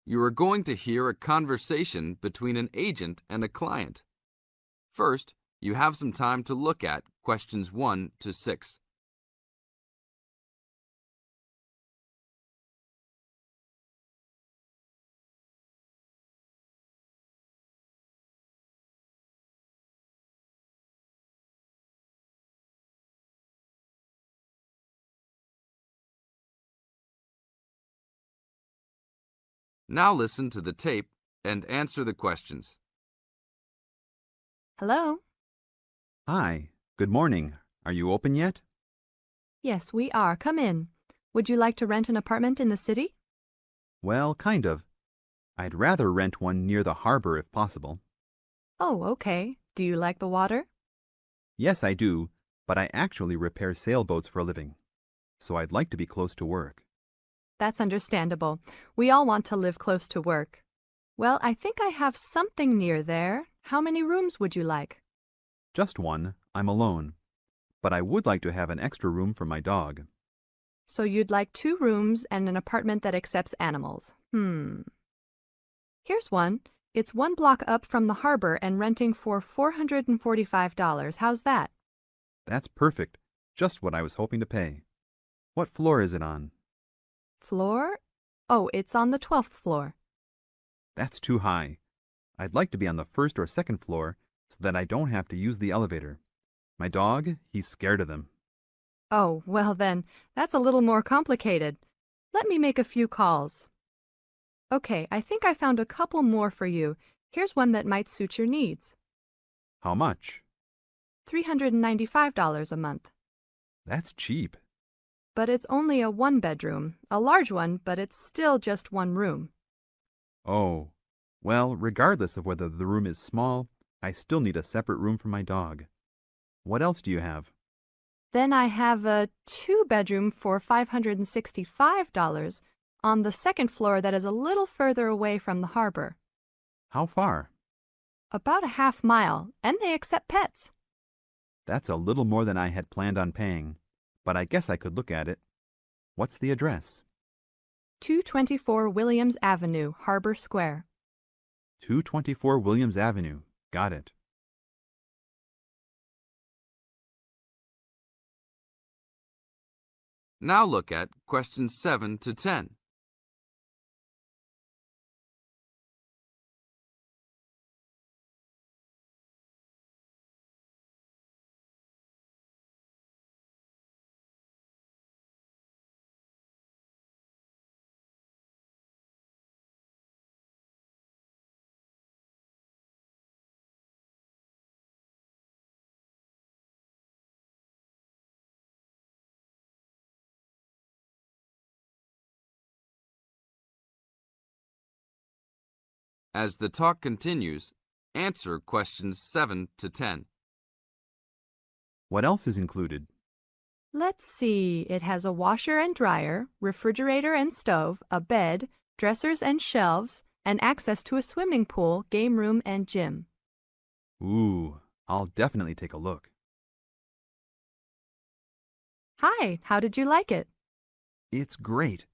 You are going to hear a conversation between an agent and a client. First, you have some time to look at questions 1 to 6. Now listen to the tape and answer the questions. Hello? Hi, good morning. Are you open yet? Yes, we are. Come in. Would you like to rent an apartment in the city? Well, kind of. I'd rather rent one near the harbor if possible. Oh, okay. Do you like the water? Yes, I do, but I actually repair sailboats for a living, so I'd like to be close to work. That's understandable. We all want to live close to work. Well, I think I have something near there. How many rooms would you like? Just one, I'm alone, but I would like to have an extra room for my dog. So you'd like 2 rooms and an apartment that accepts animals. Here's one. It's 1 block up from the harbor and renting for $445. How's that? That's perfect, just what I was hoping to pay. What floor is it on? Floor? Oh, it's on the 12th floor. That's too high. I'd like to be on the first or second floor so that I don't have to use the elevator. My dog, he's scared of them. Oh, well then, that's a little more complicated. Let me make a few calls. Okay, I think I found a couple more for you. Here's one that might suit your needs. How much? $395 a month. That's cheap. But it's only a 1-bedroom, a large one, but it's still just 1 room. Oh, well, regardless of whether the room is small, I still need a separate room for my dog. What else do you have? Then I have a 2-bedroom for $565 on the 2nd floor that is a little further away from the harbor. How far? About a half mile, and they accept pets. That's a little more than I had planned on paying, but I guess I could look at it. What's the address? 224 Williams Avenue, Harbor Square. 224 Williams Avenue. Got it. Now look at questions 7 to 10. As the talk continues, answer questions 7 to 10. What else is included? Let's see, it has a washer and dryer, refrigerator and stove, a bed, dressers and shelves, and access to a swimming pool, game room, and gym. Ooh, I'll definitely take a look. Hi, how did you like it? It's great.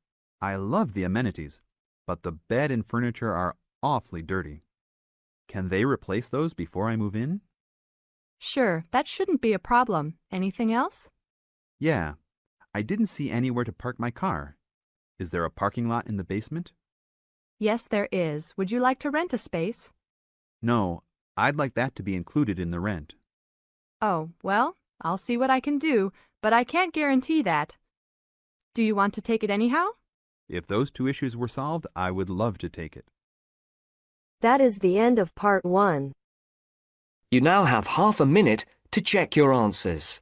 I love the amenities, but the bed and furniture are awfully dirty. Can they replace those before I move in? Sure, that shouldn't be a problem. Anything else? Yeah, I didn't see anywhere to park my car. Is there a parking lot in the basement? Yes, there is. Would you like to rent a space? No, I'd like that to be included in the rent. Oh, well, I'll see what I can do, but I can't guarantee that. Do you want to take it anyhow? If those 2 issues were solved, I would love to take it. That is the end of part 1. You now have half a minute to check your answers.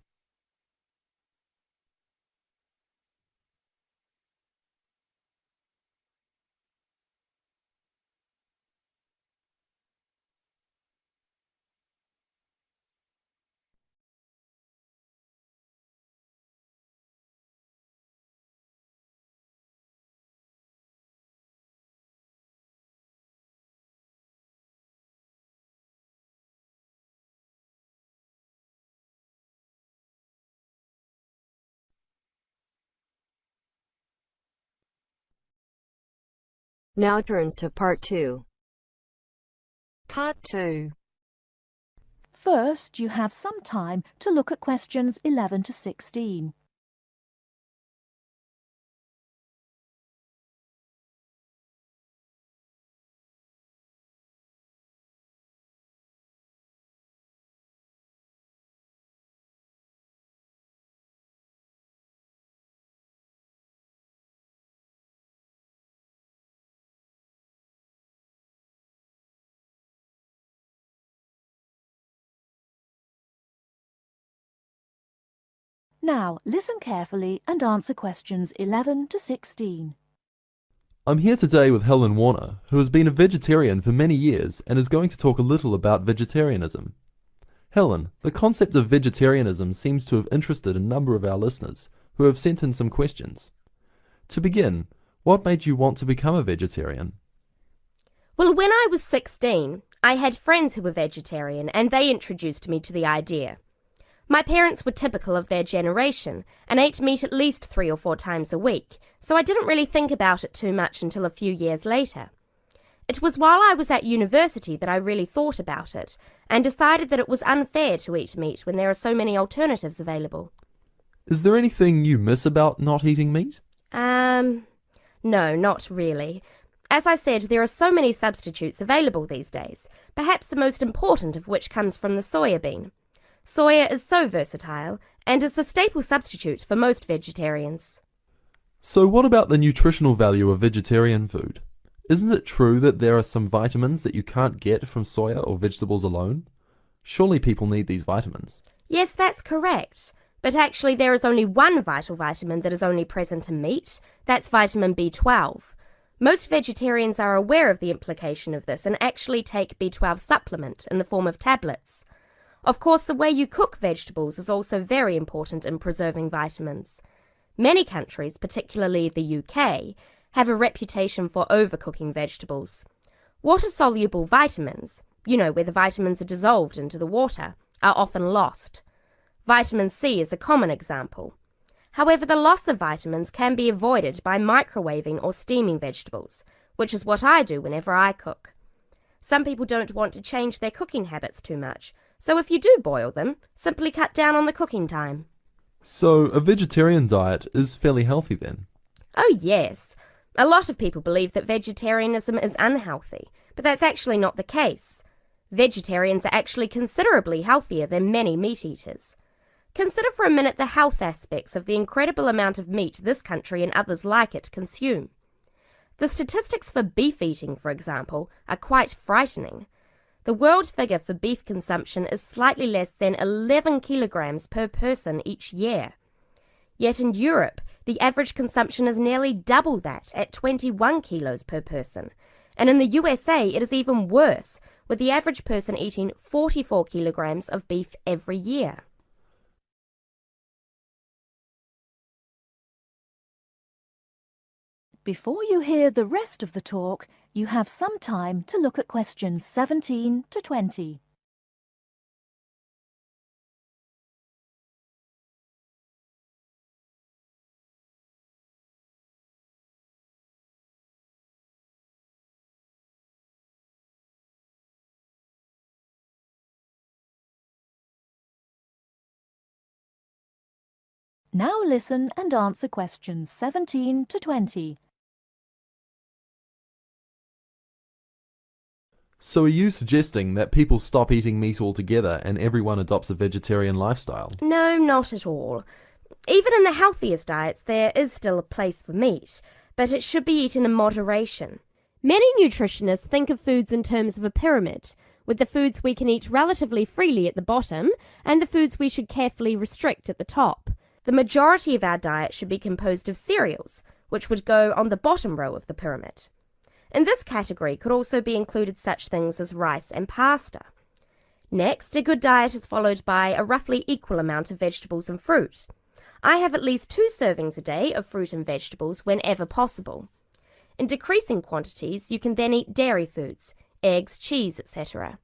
Now turns to Part 2. Part 2. First, you have some time to look at questions 11 to 16. Now, listen carefully and answer questions 11 to 16. I'm here today with Helen Warner, who has been a vegetarian for many years and is going to talk a little about vegetarianism. Helen, the concept of vegetarianism seems to have interested a number of our listeners, who have sent in some questions. To begin, what made you want to become a vegetarian? Well, when I was 16, I had friends who were vegetarian and they introduced me to the idea. My parents were typical of their generation and ate meat at least 3 or 4 times a week, so I didn't really think about it too much until a few years later. It was while I was at university that I really thought about it and decided that it was unfair to eat meat when there are so many alternatives available. Is there anything you miss about not eating meat? No, not really. As I said, there are so many substitutes available these days, perhaps the most important of which comes from the soya bean. Soya is so versatile and is the staple substitute for most vegetarians. So what about the nutritional value of vegetarian food? Isn't it true that there are some vitamins that you can't get from soya or vegetables alone? Surely people need these vitamins. Yes, that's correct. But actually there is only one vital vitamin that is only present in meat. That's vitamin B12. Most vegetarians are aware of the implication of this and actually take B12 supplement in the form of tablets. Of course, the way you cook vegetables is also very important in preserving vitamins. Many countries, particularly the UK, have a reputation for overcooking vegetables. Water-soluble vitamins, where the vitamins are dissolved into the water, are often lost. Vitamin C is a common example. However, the loss of vitamins can be avoided by microwaving or steaming vegetables, which is what I do whenever I cook. Some people don't want to change their cooking habits too much, so if you do boil them, simply cut down on the cooking time. So a vegetarian diet is fairly healthy then? Oh yes. A lot of people believe that vegetarianism is unhealthy, but that's actually not the case. Vegetarians are actually considerably healthier than many meat eaters. Consider for a minute the health aspects of the incredible amount of meat this country and others like it consume. The statistics for beef eating, for example, are quite frightening. The world figure for beef consumption is slightly less than 11 kilograms per person each year. Yet in Europe, the average consumption is nearly double that at 21 kilos per person. And in the USA, it is even worse, with the average person eating 44 kilograms of beef every year. Before you hear the rest of the talk, you have some time to look at questions 17 to 20. Now listen and answer questions 17 to 20. So are you suggesting that people stop eating meat altogether and everyone adopts a vegetarian lifestyle? No, not at all. Even in the healthiest diets, there is still a place for meat, but it should be eaten in moderation. Many nutritionists think of foods in terms of a pyramid, with the foods we can eat relatively freely at the bottom and the foods we should carefully restrict at the top. The majority of our diet should be composed of cereals, which would go on the bottom row of the pyramid. In this category could also be included such things as rice and pasta. Next, a good diet is followed by a roughly equal amount of vegetables and fruit. I have at least 2 servings a day of fruit and vegetables whenever possible. In decreasing quantities, you can then eat dairy foods, eggs, cheese, etc.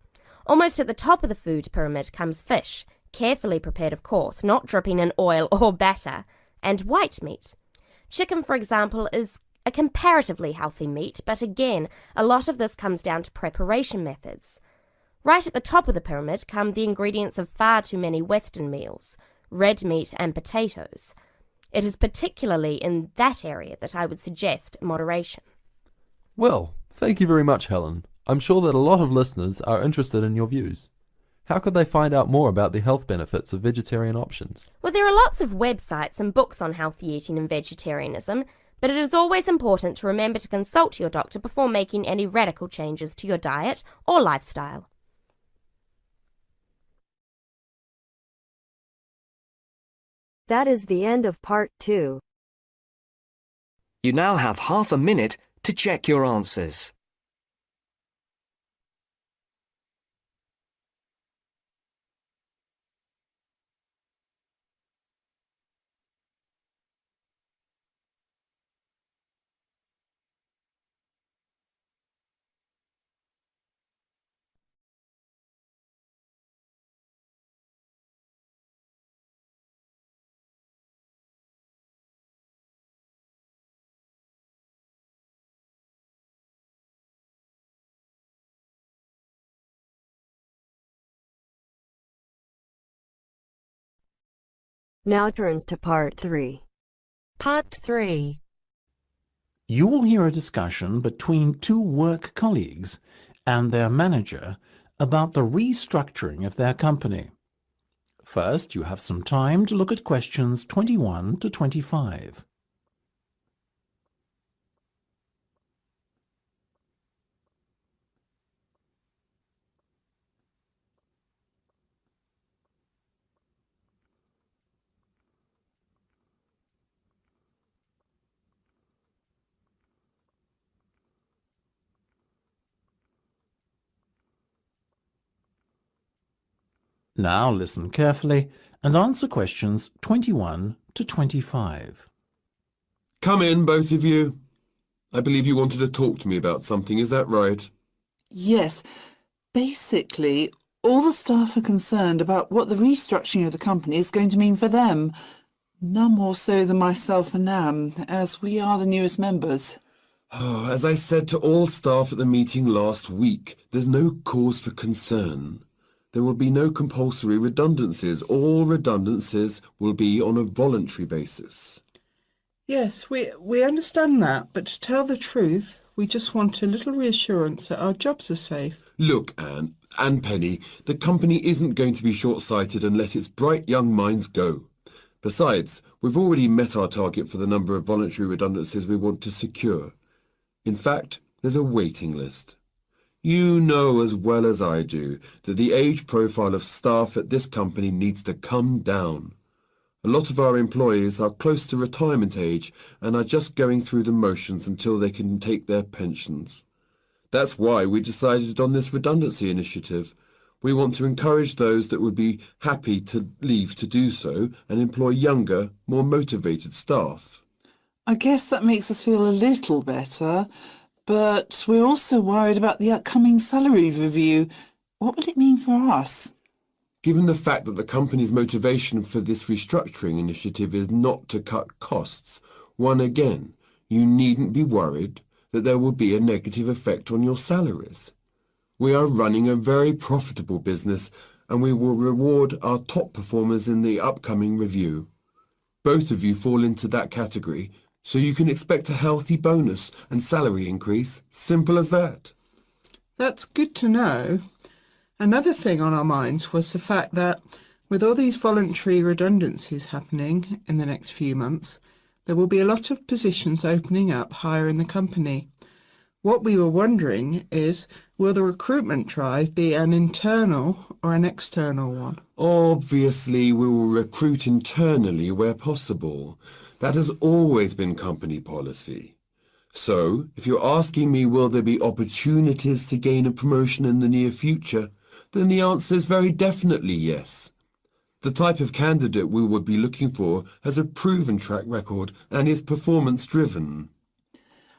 Almost at the top of the food pyramid comes fish, carefully prepared of course, not dripping in oil or batter, and white meat. Chicken, for example, is a comparatively healthy meat, but again, a lot of this comes down to preparation methods. Right at the top of the pyramid come the ingredients of far too many Western meals, red meat and potatoes. It is particularly in that area that I would suggest moderation. Well, thank you very much, Helen. I'm sure that a lot of listeners are interested in your views. How could they find out more about the health benefits of vegetarian options? Well, there are lots of websites and books on healthy eating and vegetarianism, but it is always important to remember to consult your doctor before making any radical changes to your diet or lifestyle. That is the end of part 2. You now have half a minute to check your answers. Now turns to part 3. Part 3. You will hear a discussion between two work colleagues and their manager about the restructuring of their company. First, you have some time to look at questions 21 to 25. Now listen carefully and answer questions 21 to 25. Come in, both of you. I believe you wanted to talk to me about something, is that right? Yes. Basically, all the staff are concerned about what the restructuring of the company is going to mean for them. None more so than myself and Nam, as we are the newest members. Oh, as I said to all staff at the meeting last week, there's no cause for concern. There will be no compulsory redundancies. All redundancies will be on a voluntary basis. Yes, we understand that, but to tell the truth, we just want a little reassurance that our jobs are safe. Look, Anne and Penny, the company isn't going to be short-sighted and let its bright young minds go. Besides, we've already met our target for the number of voluntary redundancies we want to secure. In fact, there's a waiting list. You know as well as I do that the age profile of staff at this company needs to come down. A lot of our employees are close to retirement age and are just going through the motions until they can take their pensions. That's why we decided on this redundancy initiative. We want to encourage those that would be happy to leave to do so and employ younger, more motivated staff. I guess that makes us feel a little better. But we're also worried about the upcoming salary review. What will it mean for us? Given the fact that the company's motivation for this restructuring initiative is not to cut costs, again, you needn't be worried that there will be a negative effect on your salaries. We are running a very profitable business and we will reward our top performers in the upcoming review. Both of you fall into that category, so you can expect a healthy bonus and salary increase. Simple as that. That's good to know. Another thing on our minds was the fact that with all these voluntary redundancies happening in the next few months, there will be a lot of positions opening up higher in the company. What we were wondering is, will the recruitment drive be an internal or an external one? Obviously, we will recruit internally where possible. That has always been company policy. So, if you're asking me will there be opportunities to gain a promotion in the near future, then the answer is very definitely yes. The type of candidate we would be looking for has a proven track record and is performance-driven.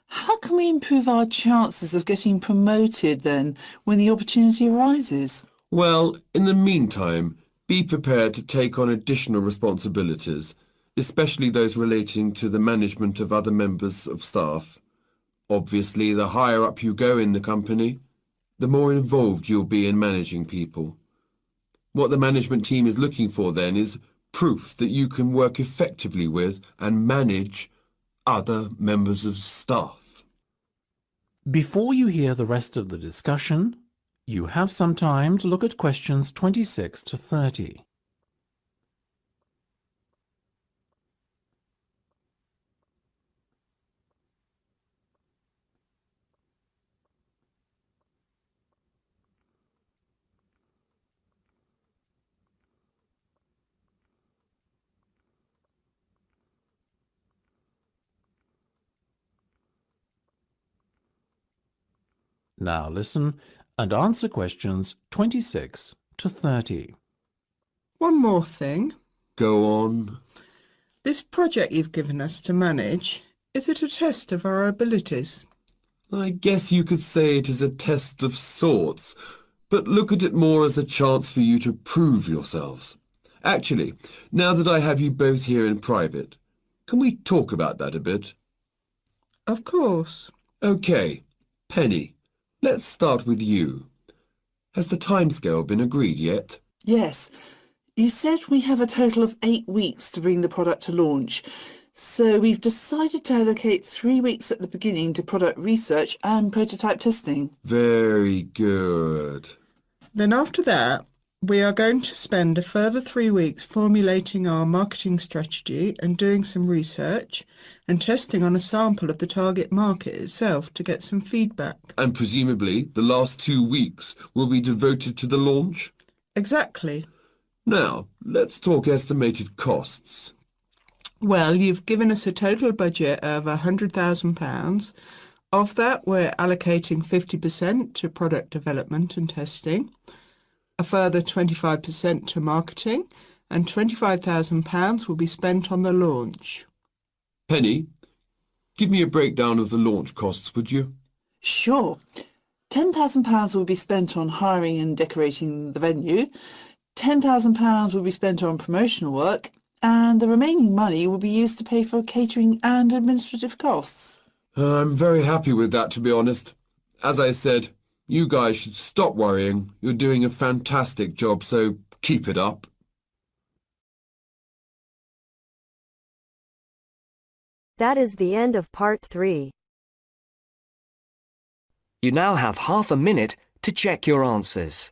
How can we improve our chances of getting promoted then, when the opportunity arises? Well, in the meantime, be prepared to take on additional responsibilities. especially those relating to the management of other members of staff. Obviously, the higher up you go in the company, the more involved you'll be in managing people. What the management team is looking for then is proof that you can work effectively with and manage other members of staff. Before you hear the rest of the discussion, you have some time to look at questions 26 to 30. Now listen and answer questions 26 to 30. One more thing. Go on. This project you've given us to manage, is it a test of our abilities? I guess you could say it is a test of sorts, but look at it more as a chance for you to prove yourselves. Actually, now that I have you both here in private, can we talk about that a bit? Of course. Okay, Penny, let's start with you. Has the timescale been agreed yet? Yes. You said we have a total of 8 weeks to bring the product to launch. So we've decided to allocate 3 weeks at the beginning to product research and prototype testing. Very good. Then after that, we are going to spend a further 3 weeks formulating our marketing strategy and doing some research and testing on a sample of the target market itself to get some feedback. And presumably the last 2 weeks will be devoted to the launch? Exactly. Now, let's talk estimated costs. Well, you've given us a total budget of £100,000. Of that, we're allocating 50% to product development and testing, a further 25% to marketing, and £25,000 will be spent on the launch. Penny, give me a breakdown of the launch costs, would you? Sure. £10,000 will be spent on hiring and decorating the venue. £10,000 will be spent on promotional work, and the remaining money will be used to pay for catering and administrative costs. I'm very happy with that, to be honest. As I said, you guys should stop worrying. You're doing a fantastic job, so keep it up. That is the end of part 3. You now have half a minute to check your answers.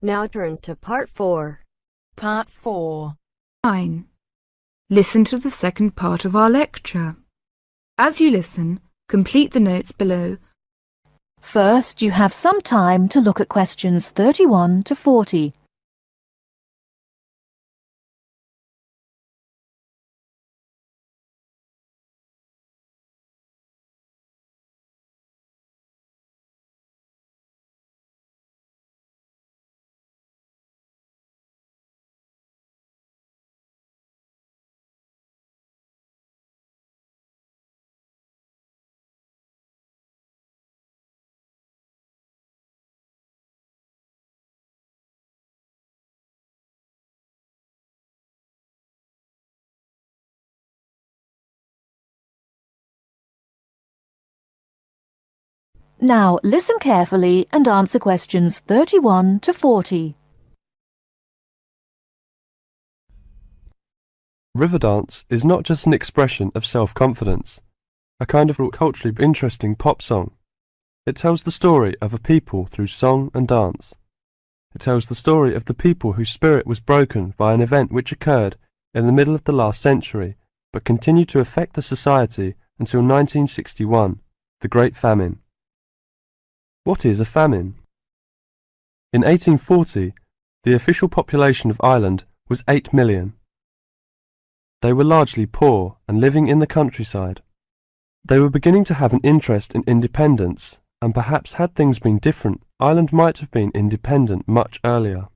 Now turns to part 4. Part 4. Fine. Listen to the second part of our lecture. As you listen, complete the notes below. First, you have some time to look at questions 31 to 40. Now listen carefully and answer questions 31 to 40. River dance is not just an expression of self-confidence, a kind of culturally interesting pop song. It tells the story of a people through song and dance. It tells the story of the people whose spirit was broken by an event which occurred in the middle of the last century, but continued to affect the society until 1961, the Great Famine. What is a famine? In 1840, The official population of Ireland was 8 million. They were largely poor and living in the countryside. They were beginning to have an interest in independence, and perhaps had things been different, Ireland might have been independent much earlier.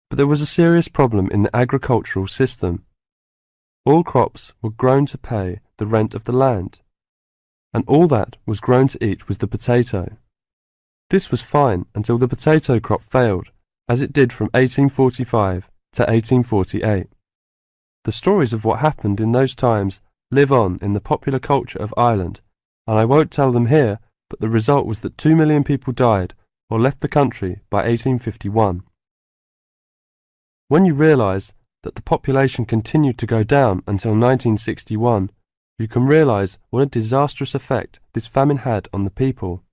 But there was a serious problem in the agricultural system. All crops were grown to pay the rent of the land, and all that was grown to eat was the potato. This was fine until the potato crop failed, as it did from 1845 to 1848. The stories of what happened in those times live on in the popular culture of Ireland, and I won't tell them here, but the result was that 2 million people died or left the country by 1851. When you realise that the population continued to go down until 1961, you can realise what a disastrous effect this famine had on the people.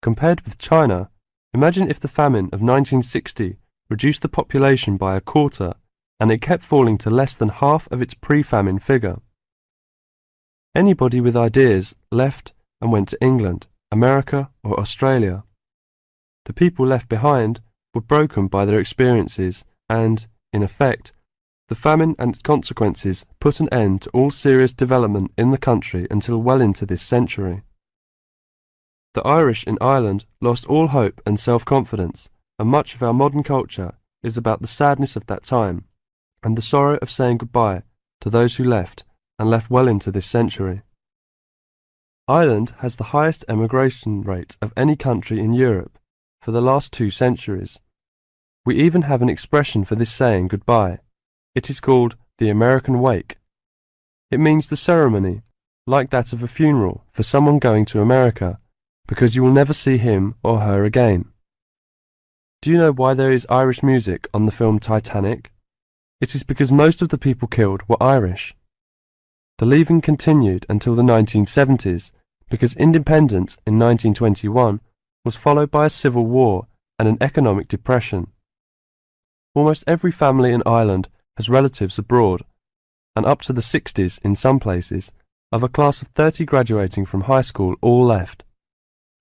Compared with China, imagine if the famine of 1960 reduced the population by a quarter and it kept falling to less than half of its pre-famine figure. Anybody with ideas left and went to England, America or Australia. The people left behind were broken by their experiences and, in effect, the famine and its consequences put an end to all serious development in the country until well into this century. The Irish in Ireland lost all hope and self-confidence, and much of our modern culture is about the sadness of that time and the sorrow of saying goodbye to those who left and left well into this century. Ireland has the highest emigration rate of any country in Europe for the last 2 centuries. We even have an expression for this saying goodbye. It is called the American wake. It means the ceremony, like that of a funeral for someone going to America, because you will never see him or her again. Do you know why there is Irish music on the film Titanic? It is because most of the people killed were Irish. The leaving continued until the 1970s, because independence in 1921 was followed by a civil war and an economic depression. Almost every family in Ireland has relatives abroad, and up to the 60s in some places, of a class of 30 graduating from high school all left.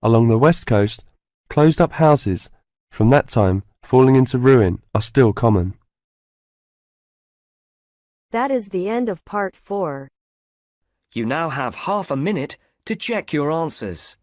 Along the west coast, closed-up houses, from that time falling into ruin, are still common. That is the end of part 4. You now have half a minute to check your answers.